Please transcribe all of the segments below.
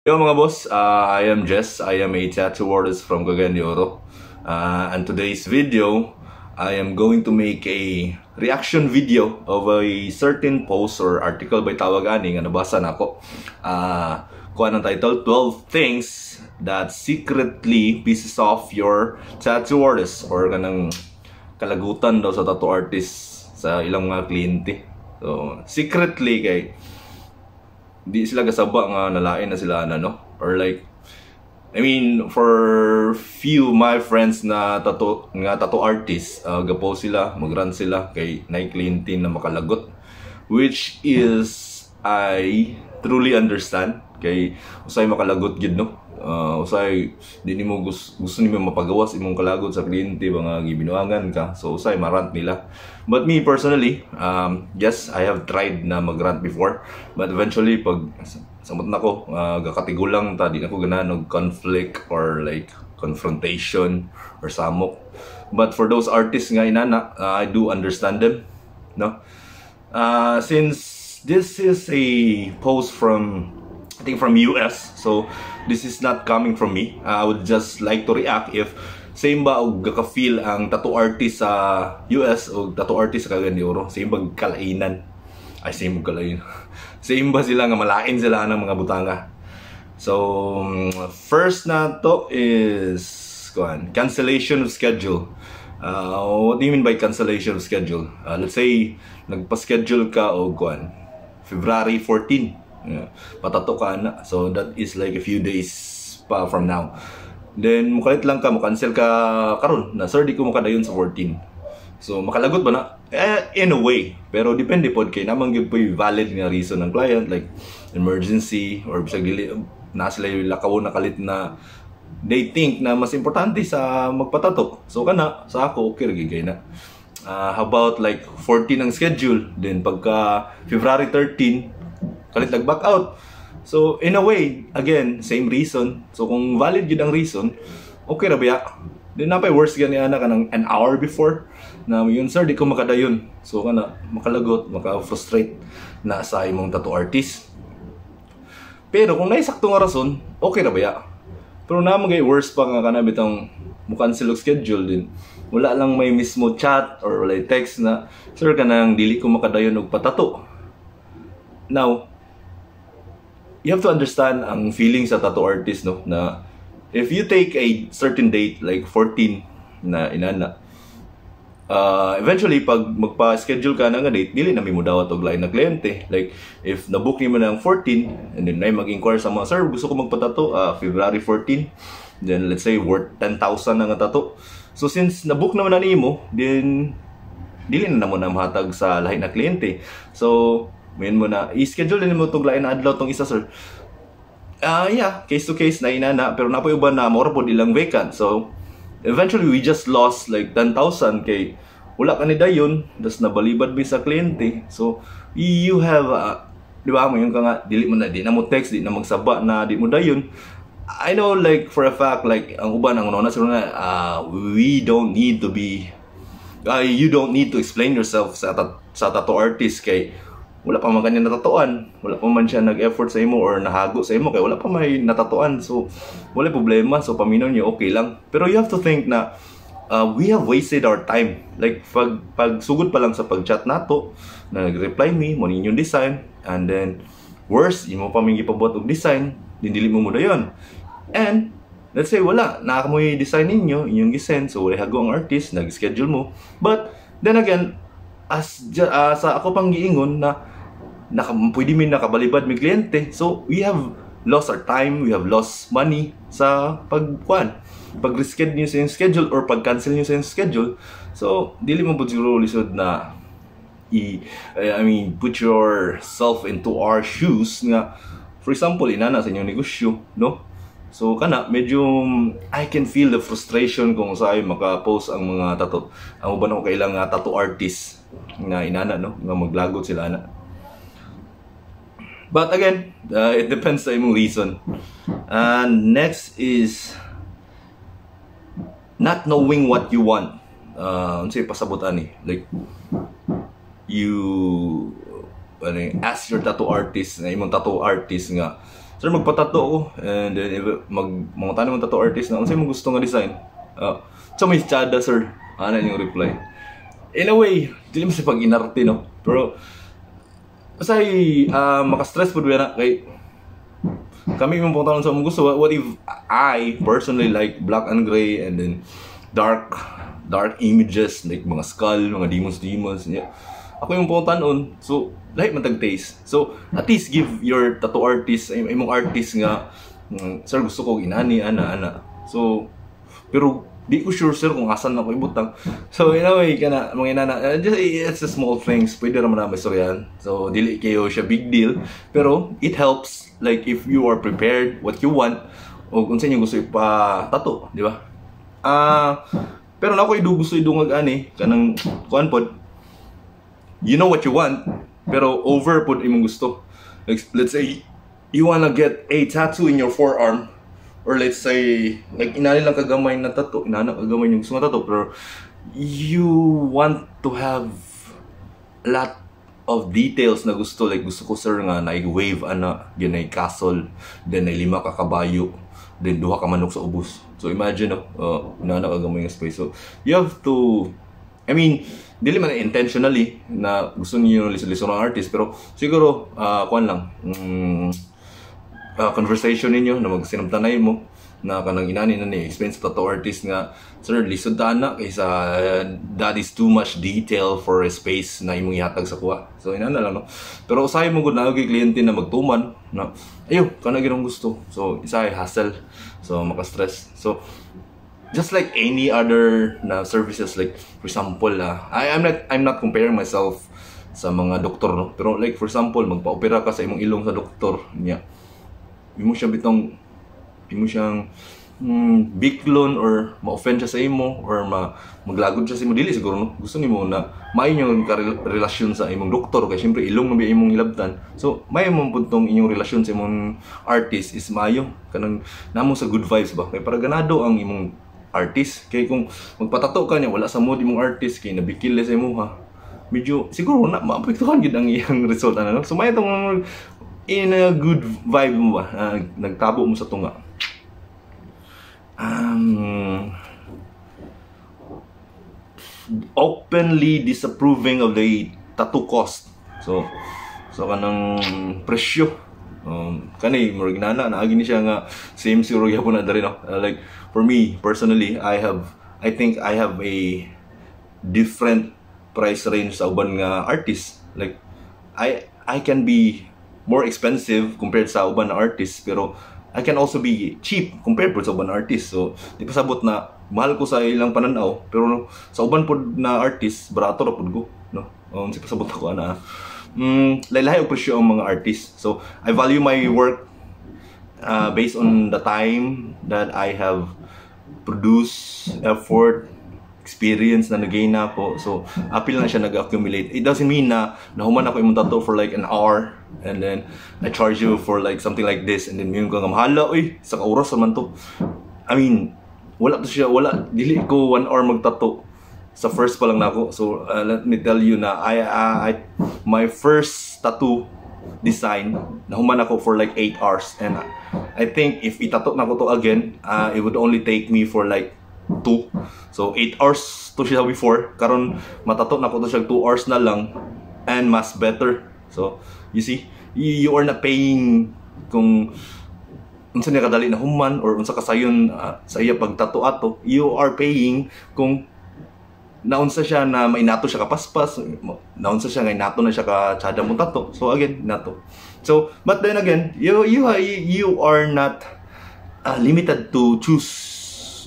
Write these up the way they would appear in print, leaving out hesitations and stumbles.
Yo mga boss, I am Jess. I am a tattoo artist from Cagayan de Oro. And today's video, I am going to make a reaction video of a certain post or article by Tawag Ani nga nabasa na ako. Kuha ng title, 12 Things That Secretly Pisses Off Your Tattoo Artist, or kanang kalagutan daw sa tattoo artist sa ilang mga kliyente. So, secretly kay di sila kasaba nga nalain na sila no, or like I mean for few my friends na tattoo artists, gapo sila magrun sila kay na-cliente na makalagot, which is I truly understand kay usay makalagot gid no. Usay di nimo gusto nimo mapagawas imong kalagot sa kliyente ba nga gibinuangan ka, so usay marant nila. But me personally, yes, I have tried na magrant before, but eventually pag samot na ko, gakatigulang ta, di na ko ganahan og conflict or like confrontation or samok. But for those artists nga inana, I do understand them, no. Since this is a post from I think from US, so this is not coming from me. I would just like to react if same ba og gaka-feel ang tattoo artist sa US o tattoo artist sa Cagayan de Oro, same ba kalainan? Ay, same ba kalainan? Same ba sila nga malain sila ng mga butanga? So first na to is cancellation of schedule. What do you mean by cancellation of schedule? Let's say nagpa-schedule ka og February 14. Yeah, patato ka na. So that is like a few days pa from now. Then mukalit lang ka, cancel ka karon na sir di ko makadayon sa 14. So makalagot ba na? In a way, pero depende pod kay namang gyud poy valid nga reason ng client, like emergency or bisag dili na sila yung lakaw na kalit na they think na mas importante sa magpatato. So kana sa ako okay ra gid na. How about like 14 ang schedule, then pagka February 13 kalit nag-back out. So, in a way, again, same reason. So, kung valid yun ang reason, okay na ba? Then, napay worse gani na ka ng an hour before na yun, sir, di ko makadayon. So, kana, makalagot, maka-frustrate na sa imong tattoo artist. Pero, kung naisakto nga rason, okay na ba? Pero namagay worse pa nga kana bitang mukancel og schedule din. Wala lang may mismo chat or wala text na, sir, kanang dili ko makadayon og patato. Now, you have to understand ang feeling sa tattoo artist, no, na if you take a certain date like 14 na inana, eventually pag magpa-schedule ka na nga date, dili na mo dawat og lain na kliyente. Like if nabook nimo na ang 14 and then nay mag-inquire sa mga, sir, gusto ko magpatato February 14, then let's say worth 10,000 na nga tato. So since nabook naman na nimo, then dili na mo na mahatag sa lain na kliyente. So mayon mo na i-schedule din mo tong lain na adlaw tong isa, sir. Yeah, case to case na inana, pero napoy uban na mora pod ilang vacant. So eventually we just lost like 10,000 kay wala ka ni dayon, das nabalibad bi sa kliyente. So you have di ba mo yung ka nga dili mo na, di na mo text, di na magsaba na di mo dayon. I know like for a fact like ang uban ang una sila na we don't need to be you don't need to explain yourself sa tattoo artist kay wala pa man kanya natatuan, wala pa man siya nag-effort sa imo or nahago sa imo kay wala pa may natatuan. So wala problema, so paminaw niyo okay lang. Pero you have to think na we have wasted our time. Like pag sugod pa lang sa pag-chat nato, nag-reply me mo ninyong design, and then worse, imo pa mingi pabuhat og design, din dili mo dayon. And let's say wala na mo design ninyo, inyong gisend, so wala hago ang artist, nag-schedule mo. But then again, sa ako pang giingon na pwede min nakabalibad mi kliyente. So we have lost our time, we have lost money sa pag-reschedule niyo sa yung schedule or pag-cancel niyo sa yung schedule. So dili mo po siguro lisod na I mean put yourself into our shoes nga, for example inana sa inyong negosyo, no? So kana medyo I can feel the frustration kung saan maka-post ang mga tattoo. Ang uban ko kailang tattoo artist nga inana, no, nga maglagot sila ana. But again, it depends sa imong reason. And next is not knowing what you want. Unsay pasabutan ni, like you ask your tattoo artist na imong tattoo artist nga sir magpatato ko, and then mga tanong ng tattoo artist na unsay mo gusto nga design. So may tsada sir, ano yung reply. In a way, dili mo sa pag-inarte no, pero masay maka-stress po na kay kami yung punta sa mga gusto. What if I personally like black and gray and then dark images like mga skull, mga demons, yeah. Ako yung punta noon, so lahat matag taste. So at least give your tattoo artist, imong artist nga, sir gusto ko inani ana. So pero di ko sure sir kung asan ako ibutang. So in a way kana mga inana, just it's a small things, pwede ra man na istoryahan. So dili kayo siya big deal, pero it helps like if you are prepared what you want o kung saan yung gusto ipa-tattoo, di ba? Pero na ako gusto idungag ani kanang kuan pod. You know what you want, pero over pod imong gusto. Like, let's say you wanna get a tattoo in your forearm, or let's say like inani lang kagamay na tattoo, inana kagamay yung gusto nga tattoo, pero you want to have a lot of details na gusto, like gusto ko sir nga na wave ana, then ay castle, then ay 5 ka kabayo, then 2 ka manok sa ubos. So imagine inana kagamay nga space. So you have to, I mean, dili man intentionally na gusto niyo lisod-lisod ng artist, pero siguro kuan lang conversation ninyo na magsinamtanay mo na kanang inani na ni expense tattoo artist nga sir lisod na kaysa that is too much detail for a space na imong ihatag sa kuha. So inana lang no. Pero usahay mo gud na og kliyente na magtuman na ayo kana ginong gusto. So isay hassle. So maka-stress. So just like any other na services, like for example I'm not comparing myself sa mga doktor no, pero like for example magpa-opera ka sa imong ilong sa doktor niya, imo siya bitong imo siyang biklon or ma-offend siya sa imo or maglagod siya sa imo, dili siguro no, gusto nimo na may yung relasyon sa imong doktor kay syempre ilong na imong ilabtan. So may mong puntong inyong relasyon sa imong artist is mayo kanang namo sa good vibes ba, kay para ganado ang imong artist. Kay kung magpatato ka niya wala sa mood imong artist kay nabikil sa imo ha, medyo siguro na maapektuhan gid ang iyang result ano. So may itong in a good vibe mo ba, nagtabo mo sa tunga. Openly disapproving of the tattoo cost. So kanang presyo kanay murag nana naagi ni siya nga same siguro gyapon na diri no. Like for me personally, I think I have a different price range sa uban nga artist. Like I can be more expensive compared sa uban na artist, pero I can also be cheap compared sa uban na artist. So di pa sabot na mahal ko sa ilang pananaw, pero sa uban pod na artist barato ra pod ko no. Di pa sabot ako ana. Lahi-lahi og presyo ang mga artist. So I value my work based on the time that I have produced, effort, experience na nag-gain na ako. So apil na siya nag-accumulate. It doesn't mean na nahuman ako imong tattoo for like an hour and then I charge you for like something like this, and then yun ka nga mahala, uy sa kauras naman to. I mean wala to siya, wala, dili ko 1 hour magtattoo sa first pa lang na ako. So let me tell you na my first tattoo design nahuman ako for like 8 hours, and I think if itato na ko to again it would only take me for like 2. So 8 hours to siya before, karon matato na ko to siya 2 hours na lang and mas better. So you see, you are not paying kung unsa niya kadali na human or unsa kasayon sa iya pagtato ato. You are paying kung naunsa siya na mainato siya kapaspas, naunsa siya nga inato na siya ka tsada mo tato. So again, nato. So but then again, you are not limited to choose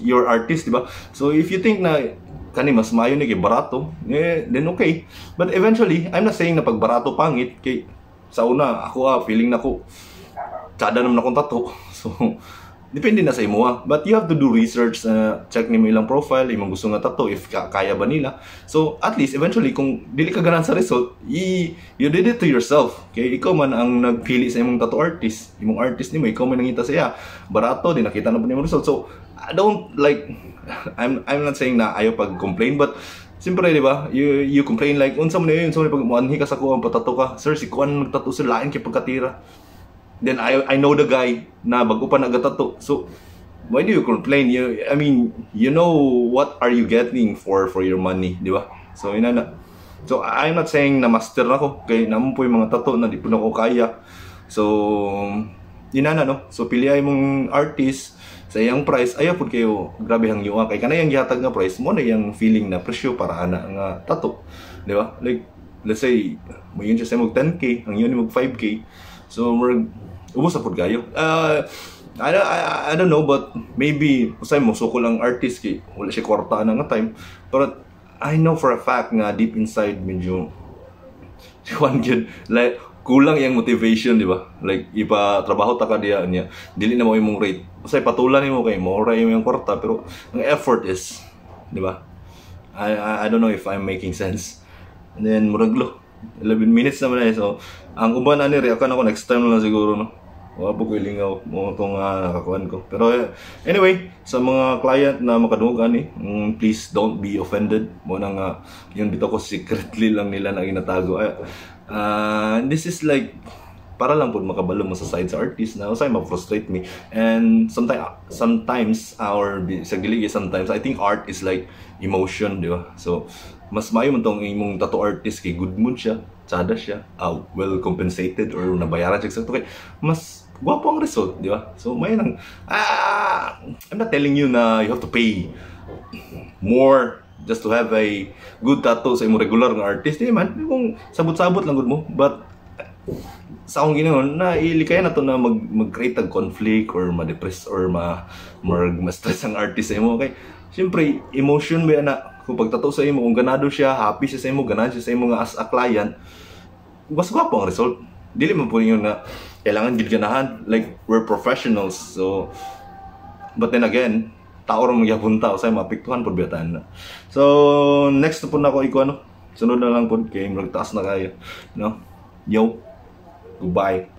your artist, diba? So if you think na kani mas maayo ni kay barato, then okay. But eventually, I'm not saying na pag barato pangit, kay sa una ako feeling na ko tsada naman akong tato. So depende na sa imo but you have to do research, check nimo ilang profile, imong gusto nga tattoo, if kaya ba nila. So at least eventually kung dili ka ganan sa result, you did it to yourself. Okay, ikaw man ang nagpili sa imong tattoo artist, imong artist nimo, ikaw man nangita sa iya barato, di nakita na po nimo result. So I don't like I'm not saying na ayo pag complain, but siyempre di ba, you complain like unsa man yun, unsa man pag muanhi ka sa kuan patato ka, sir si kuan nagtattoo sir lain kay pagkatira. then I know the guy na bago pa nagatato. So why do you complain? I mean, you know what are you getting for your money, di ba? So inana. So I'm not saying na master na ko kay namo po yung mga tato na di po na ko kaya. So inana no. So piliay mong artist sa iyang price, ayaw po kayo grabe hang yuwa kay kanay ang gihatag nga price mo na yung feeling na presyo para ana nga tato, di ba? Like let's say mo yun siya mag 10k, ang yun mag 5k. So we're ubos na po kayo. I don't know, but maybe usay mo sukol ang artist kay wala siya kwarta na nga time. But I know for a fact nga deep inside medyo one good like kulang yung motivation, di ba? Like ipa trabaho ta ka diya niya. Dili na mo imong rate. Usay patulan nimo kay mo ra imong kwarta pero ang effort is, di ba? I don't know if I'm making sense. And then muraglo 11 minutes naman na so ang uban ani reaction ako next time na lang siguro no. Wala po ko ilingaw mo itong nakakuhan ko. Pero anyway, sa mga client na makadugan please don't be offended. Muna nga, yun dito ko secretly lang nila na ginatago. This is like, para lang po makabalo mo sa side sa artist na usay ma-frustrate me. And sometimes sometimes I think art is like emotion, di ba? So, mas maayo mo tong imong tattoo artist kay good mood siya, tsada siya, well compensated or nabayaran siya sa kay mas gwapo ang result, di ba? So may nang I'm not telling you na you have to pay more just to have a good tattoo sa imong regular nga artist, di man kung sabot-sabot lang gud mo, but sa akong ginaon na ilikay na to na mag-create ng conflict or ma-depress or ma-stress ang artist sa imo kay siyempre emotion ba na kung pagtato sa imo kung ganado siya, happy siya sa imo, ganado siya sa imo nga as a client, mas gwapo ang result. Dili man po yun na kailangan gid ganahan, like we're professionals. So but then again, tao ra magyapon ta usay mapiktuhan pud biatan na. So next na po na ako sunod na lang po kay magtaas na kayo, no? Yo, goodbye.